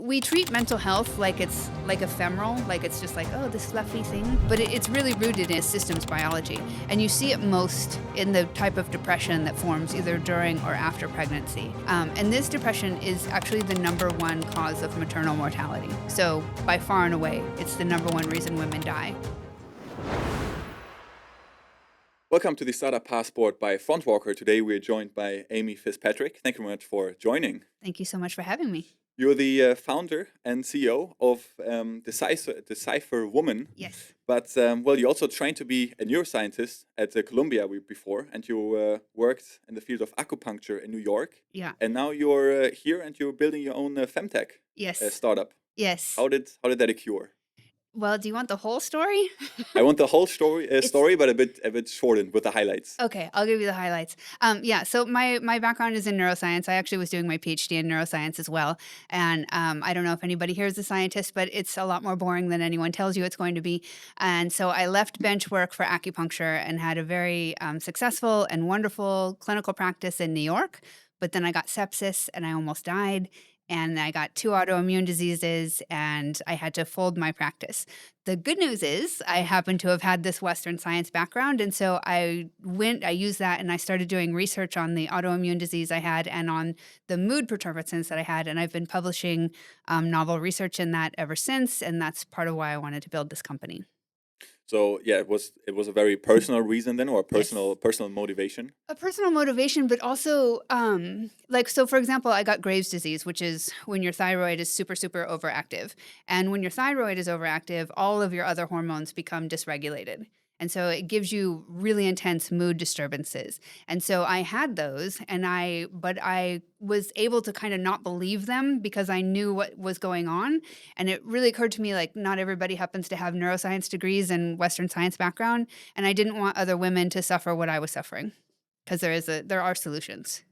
we treat mental health like it's like ephemeral, like it's just like, oh, this fluffy thing. But it's really rooted in systems biology. And you see it most in the type of depression that forms either during or after pregnancy. And this depression is actually the #1 cause of maternal mortality. So by far and away, it's the #1 reason women die. Welcome to the Startup Passport by Frontwalker. Today we're joined by Amy Fitzpatrick. Thank you very much for joining. Thank you so much for having me. You're the founder and CEO of Decipher Woman. Yes. But, you're also trained to be a neuroscientist at Columbia before, and you worked in the field of acupuncture in New York. Yeah. And now you're here and you're building your own FemTech Yes. startup. Yes. How did that occur? Well, do you want the whole story? I want the whole story, but a bit shortened with the highlights. Okay, I'll give you the highlights. So my background is in neuroscience. I actually was doing my PhD in neuroscience as well. And I don't know if anybody here is a scientist, but it's a lot more boring than anyone tells you it's going to be. And so I left bench work for acupuncture and had a very successful and wonderful clinical practice in New York. But then I got sepsis and I almost died. And I got 2 autoimmune diseases, and I had to fold my practice. The good news is I happen to have had this Western science background, and so I used that, and I started doing research on the autoimmune disease I had and on the mood perturbations that I had, and I've been publishing novel research in that ever since, and that's part of why I wanted to build this company. So yeah, it was a very personal reason then, or a Yes. personal motivation. A personal motivation, but also, so for example, I got Graves' disease, which is when your thyroid is super, super overactive. And when your thyroid is overactive, all of your other hormones become dysregulated. And so it gives you really intense mood disturbances. And so I had those, but I was able to kind of not believe them because I knew what was going on. And it really occurred to me, like, not everybody happens to have neuroscience degrees and Western science background. And I didn't want other women to suffer what I was suffering, because there are solutions.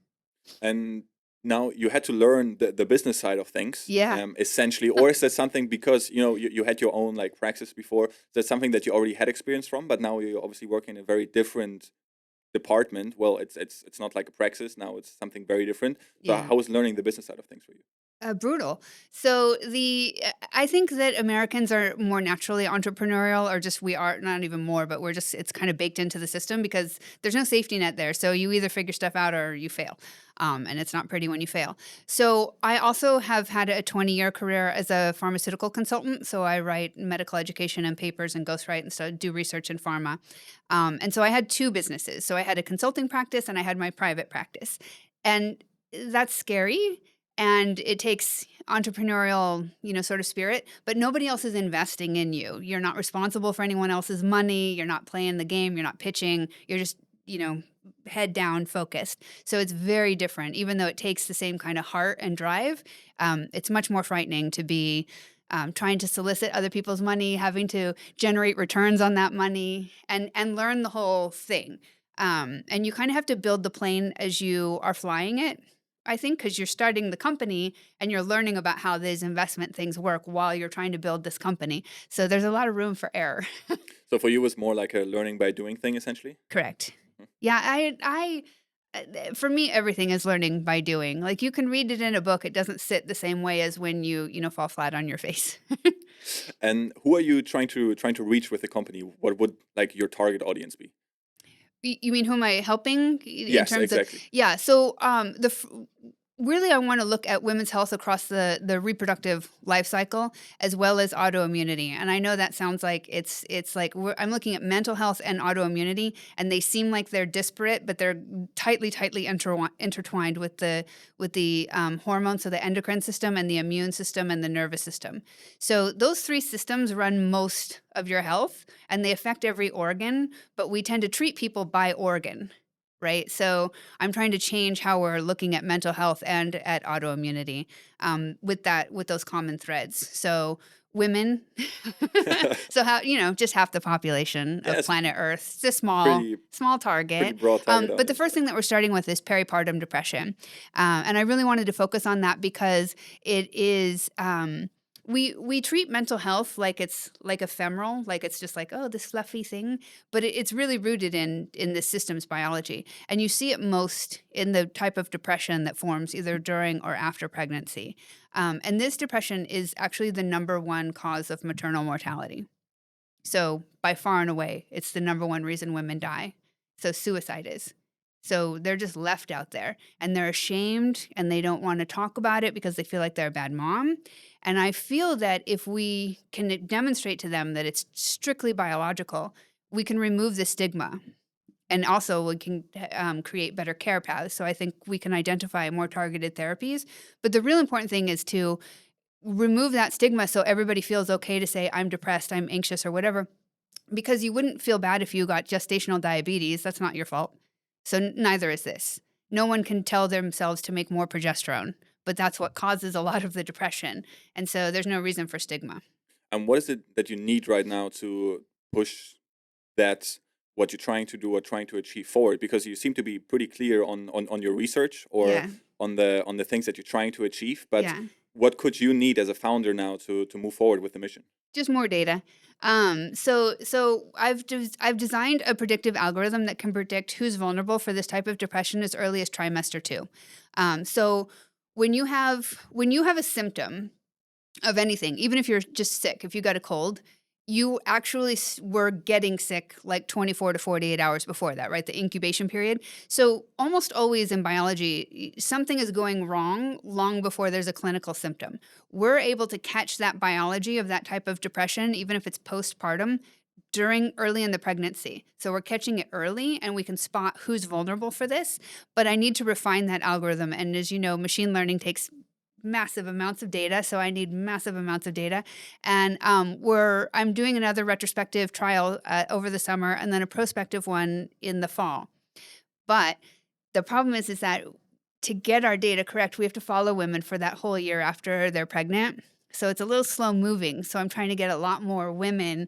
And now you had to learn the business side of things, Yeah. essentially, or is that something because you had your own like praxis before? Is that something that you already had experience from, but now you're obviously working in a very different department? Well, it's not like a praxis now; it's something very different. So Yeah. how was learning the business side of things for you? Brutal. So I think that Americans are more naturally entrepreneurial, or just we are not even more, but it's kind of baked into the system because there's no safety net there. So you either figure stuff out or you fail. And it's not pretty when you fail. So I also have had a 20-year career as a pharmaceutical consultant. So I write medical education and papers and ghostwrite and stuff, do research in pharma. And so I had 2 businesses. So I had a consulting practice and I had my private practice. And that's scary. And it takes entrepreneurial, sort of spirit, but nobody else is investing in you. You're not responsible for anyone else's money. You're not playing the game. You're not pitching. You're just, head down focused. So it's very different. Even though it takes the same kind of heart and drive, it's much more frightening to be trying to solicit other people's money, having to generate returns on that money, and learn the whole thing. And you kind of have to build the plane as you are flying it, I think, because you're starting the company and you're learning about how these investment things work while you're trying to build this company. So there's a lot of room for error. So for you, it was more like a learning by doing thing, essentially. Correct. Yeah, for me, everything is learning by doing. Like, you can read it in a book, it doesn't sit the same way as when you fall flat on your face. And who are you trying to reach with the company? What would like your target audience be? You mean who am I helping in Yes, terms exactly. of? Yeah. So really, I want to look at women's health across the reproductive life cycle as well as autoimmunity. And I know that sounds like it's like I'm looking at mental health and autoimmunity, and they seem like they're disparate, but they're tightly intertwined with the hormones, so the endocrine system and the immune system and the nervous system. So those 3 systems run most of your health, and they affect every organ, but we tend to treat people by organ. Right. So I'm trying to change how we're looking at mental health and at autoimmunity with those common threads. So women, so how, just half the population of Yes, planet Earth. It's a small pretty target. broad target But the audience. first thing that we're starting with is peripartum depression. And I really wanted to focus on that because it is We treat mental health like it's like ephemeral, like it's just like, oh, this fluffy thing, but it's really rooted in the systems biology, and you see it most in the type of depression that forms either during or after pregnancy. And this depression is actually the #1 cause of maternal mortality. So by far and away, it's the #1 reason women die. So suicide is. So they're just left out there and they're ashamed and they don't want to talk about it because they feel like they're a bad mom. And I feel that if we can demonstrate to them that it's strictly biological, we can remove the stigma. And also we can create better care paths. So I think we can identify more targeted therapies. But the real important thing is to remove that stigma so everybody feels okay to say, I'm depressed, I'm anxious, or whatever. Because you wouldn't feel bad if you got gestational diabetes. That's not your fault. So neither is this. No one can tell themselves to make more progesterone, but that's what causes a lot of the depression. And so there's no reason for stigma. And what is it that you need right now to push that what you're trying to do or trying to achieve forward? Because you seem to be pretty clear on your research or Yeah. on the things that you're trying to achieve. But Yeah. what could you need as a founder now to move forward with the mission? Just more data. So I've designed a predictive algorithm that can predict who's vulnerable for this type of depression as early as trimester 2. So when you have a symptom of anything, even if you're just sick, if you got a cold, you actually were getting sick like 24 to 48 hours before that, right? The incubation period. So almost always in biology, something is going wrong long before there's a clinical symptom. We're able to catch that biology of that type of depression, even if it's postpartum, early in the pregnancy. So we're catching it early and we can spot who's vulnerable for this. But I need to refine that algorithm. And as you know, machine learning takes massive amounts of data, so I need massive amounts of data. And I'm doing another retrospective trial over the summer, and then a prospective one in the fall. But the problem is that to get our data correct, we have to follow women for that whole year after they're pregnant. So it's a little slow moving. So I'm trying to get a lot more women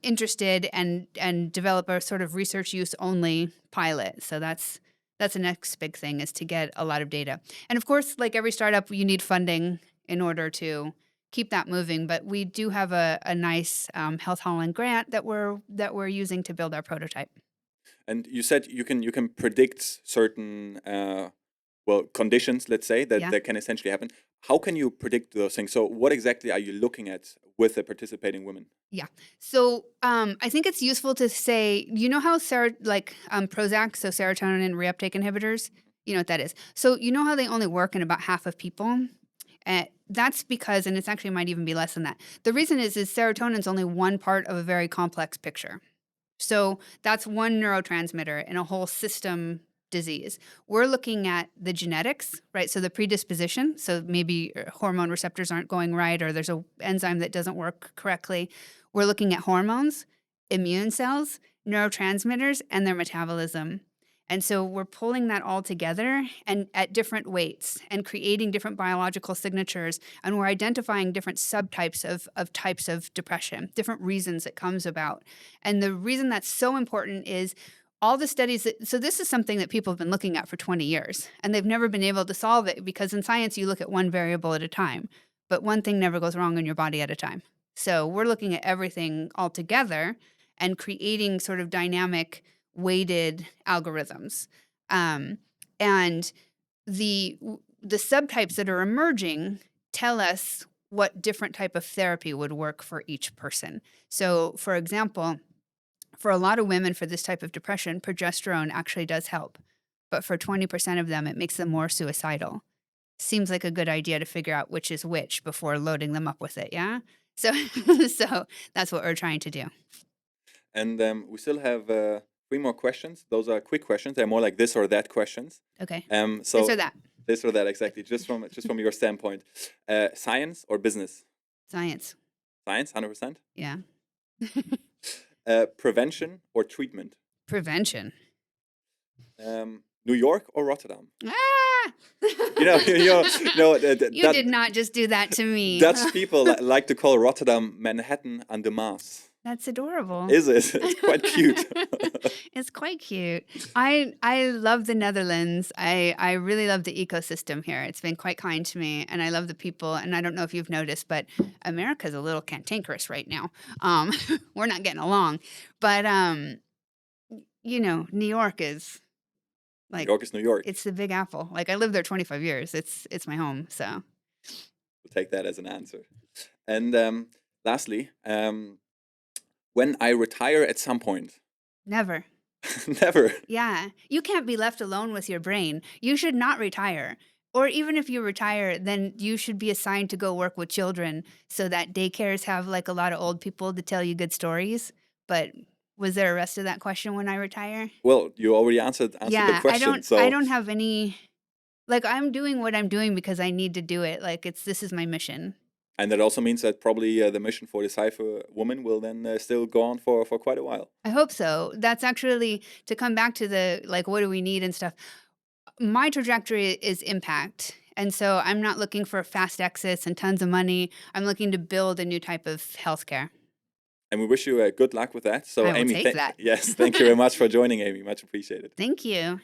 interested and develop a sort of research use only pilot. So that's the next big thing, is to get a lot of data. And of course, like every startup, you need funding in order to keep that moving. But we do have a nice Health Holland grant that we're using to build our prototype. And you said you can predict certain conditions, let's say, Yeah. that can essentially happen. How can you predict those things? So what exactly are you looking at with the participating women? Yeah. So I think it's useful to say, you know how Prozac, so serotonin reuptake inhibitors, you know what that is. So you know how they only work in about half of people? That's because, and it's actually might even be less than that. The reason is serotonin is only one part of a very complex picture. So that's one neurotransmitter in a whole system disease. We're looking at the genetics, right? So the predisposition. So maybe hormone receptors aren't going right, or there's an enzyme that doesn't work correctly. We're looking at hormones, immune cells, neurotransmitters, and their metabolism. And so we're pulling that all together and at different weights and creating different biological signatures. And we're identifying different subtypes of types of depression, different reasons it comes about. And the reason that's so important is all the studies so this is something that people have been looking at for 20 years, and they've never been able to solve it because in science you look at one variable at a time, but one thing never goes wrong in your body at a time. So we're looking at everything all together and creating sort of dynamic weighted algorithms. And the subtypes that are emerging tell us what different type of therapy would work for each person. So, for example, for a lot of women for this type of depression, progesterone actually does help. But for 20% of them, it makes them more suicidal. Seems like a good idea to figure out which is which before loading them up with it, yeah? So, so that's what we're trying to do. And we still have 3 more questions. Those are quick questions. They're more like this or that questions. Okay. So This or that. This or that, exactly. Just from your standpoint, science or business? Science. Science, 100%. Yeah. Prevention or treatment? Prevention. New York or Rotterdam? Ah! You did not just do that to me. Dutch people like to call Rotterdam Manhattan aan de Maas. That's adorable. Is it? It's quite cute. It's quite cute. I love the Netherlands. I really love the ecosystem here. It's been quite kind to me, and I love the people. And I don't know if you've noticed, but America's a little cantankerous right now. We're not getting along, but New York is New like York is New York. it's the Big Apple. Like I lived there 25 years. It's my home. So We'll take that as an answer. And lastly, when I retire at some point, never. never. Yeah, you can't be left alone with your brain. You should not retire. Or even if you retire, then you should be assigned to go work with children so that daycares have like a lot of old people to tell you good stories. But was there a rest of that question when I retire? Well, you already answered the Yeah, I question. don't I So, don't have any like I'm doing what I'm doing because I need to do it. Like this is my mission. and that also means that probably the mission for Decipher Woman will then still go on for quite a while. I hope so. That's actually to come back to the like what do we need and stuff. My trajectory is impact. And so I'm not looking for fast exits and tons of money. I'm looking to build a new type of healthcare. And we wish you good luck with that. So, I will Amy, take that. yes, thank you very much for joining, Amy. Much appreciated. Thank you.